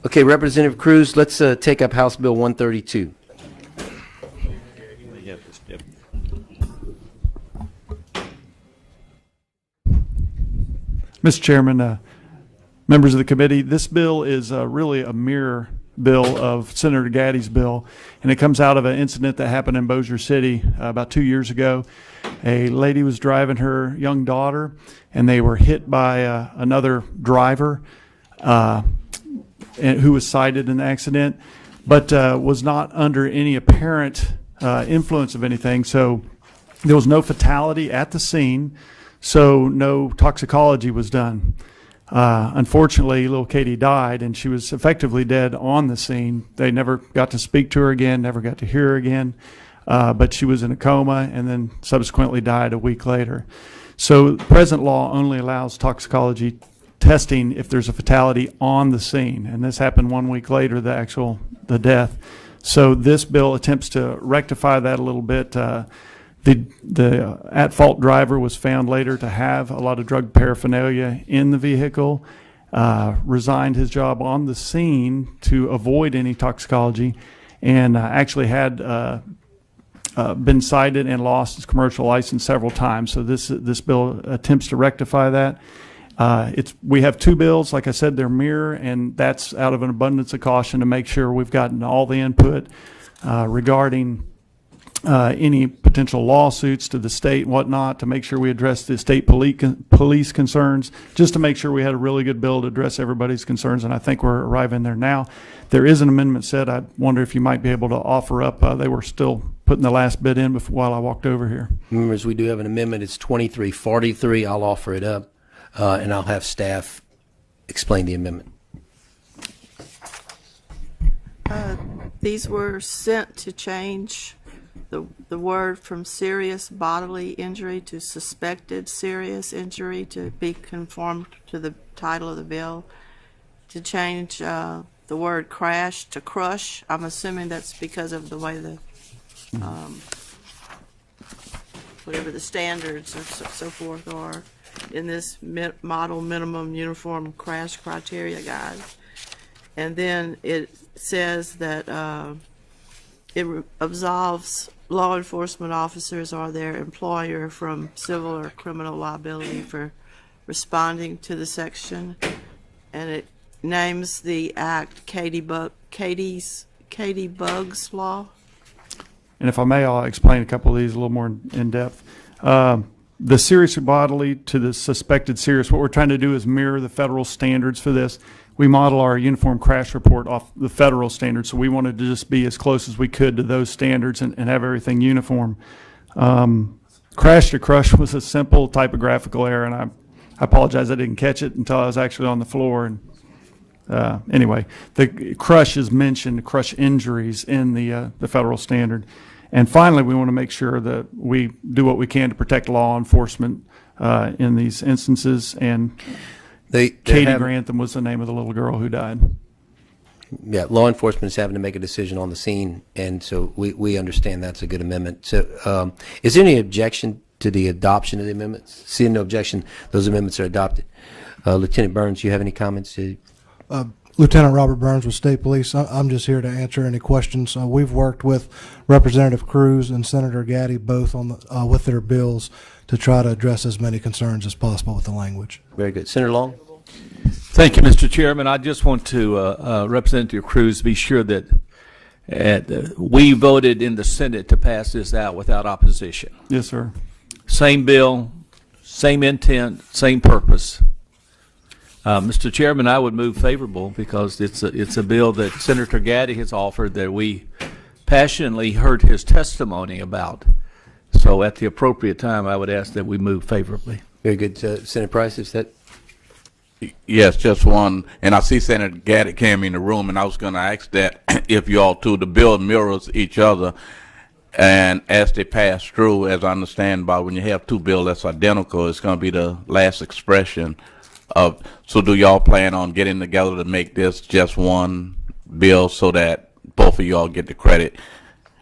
Okay, Representative Cruz, let's take up House Bill 132. Mr. Chairman, members of the committee, this bill is really a mirror bill of Senator Gaddy's bill, and it comes out of an incident that happened in Bossier City about 2 years ago. A lady was driving her young daughter, and they were hit by another driver who was cited in the accident, but was not under any apparent influence of anything. So there was no fatality at the scene, so no toxicology was done. Unfortunately, little Katie died, and she was effectively dead on the scene. They never got to speak to her again, never got to hear her again, but she was in a coma and then subsequently died a week later. So present law only allows toxicology testing if there's a fatality on the scene, and this happened 1 week later, the death. So this bill attempts to rectify that a little bit. The at-fault driver was found later to have a lot of drug paraphernalia in the vehicle, resigned his job on the scene to avoid any toxicology, and actually had been cited and lost his commercial license several times. So this bill attempts to rectify that. We have two bills, like I said, they're mirror, and that's out of an abundance of caution to make sure we've gotten all the input regarding any potential lawsuits to the state and whatnot, to make sure we address the state police concerns, just to make sure we had a really good bill to address everybody's concerns, and I think we're arriving there now. There is an amendment set. I wonder if you might be able to offer up. They were still putting the last bit in while I walked over here. Members, we do have an amendment. It's 2343. I'll offer it up, and I'll have staff explain the amendment. These were sent to change the word from serious bodily injury to suspected serious injury to be conformed to the title of the bill, to change the word crash to crush. I'm assuming that's because of the way the whatever the standards or so forth are in this model minimum uniform crash criteria guide. And then it says that it absolves law enforcement officers or their employer from civil or criminal liability for responding to the section, and it names the act Katie Bugs Law. And if I may, I'll explain a couple of these a little more in depth. The serious bodily to the suspected serious, what we're trying to do is mirror the federal standards for this. We model our uniform crash report off the federal standards, so we wanted to just be as close as we could to those standards and have everything uniform. Crash to crush was a simple typographical error, and I apologize I didn't catch it until I was actually on the floor. And anyway, the crush is mentioned, crush injuries in the federal standard. And finally, we want to make sure that we do what we can to protect law enforcement in these instances. And Katie Grantham was the name of the little girl who died. Yeah, law enforcement is having to make a decision on the scene, and so we understand that's a good amendment. So is there any objection to the adoption of the amendments? Seeing no objection, those amendments are adopted. Lieutenant Burns, you have any comments? Lieutenant Robert Burns with State Police. I'm just here to answer any questions. We've worked with Representative Cruz and Senator Gaddy both on with their bills to try to address as many concerns as possible with the language. Very good. Senator Long? Thank you, Mr. Chairman. I just want to, Representative Cruz, be sure that we voted in the Senate to pass this out without opposition. Yes, sir. Same bill, same intent, same purpose. Mr. Chairman, I would move favorable because it's a bill that Senator Gaddy has offered that we passionately heard his testimony about. So at the appropriate time, I would ask that we move favorably. Very good. Senator Price, is that? Yes, just one. And I see Senator Gaddy came in the room, and I was going to ask that if you all too, the bill mirrors each other. And as they pass through, as I understand, by when you have two bills that's identical, it's going to be the last expression of. So do y'all plan on getting together to make this just one bill so that both of y'all get the credit?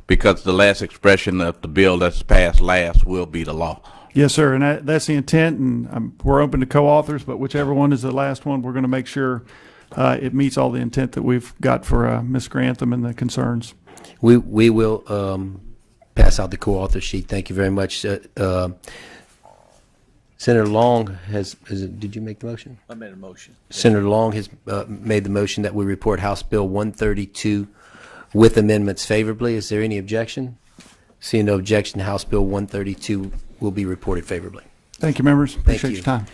Because the last expression of the bill that's passed last will be the law. Yes, sir, and that's the intent, and we're open to co-authors, but whichever one is the last one, we're going to make sure it meets all the intent that we've got for Ms. Grantham and the concerns. We will pass out the co-author sheet. Thank you very much. Senator Long did you make the motion? I made a motion. Senator Long has made the motion that we report House Bill 132 with amendments favorably. Is there any objection? Seeing no objection, House Bill 132 will be reported favorably. Thank you, members. Thank Appreciate you. your time.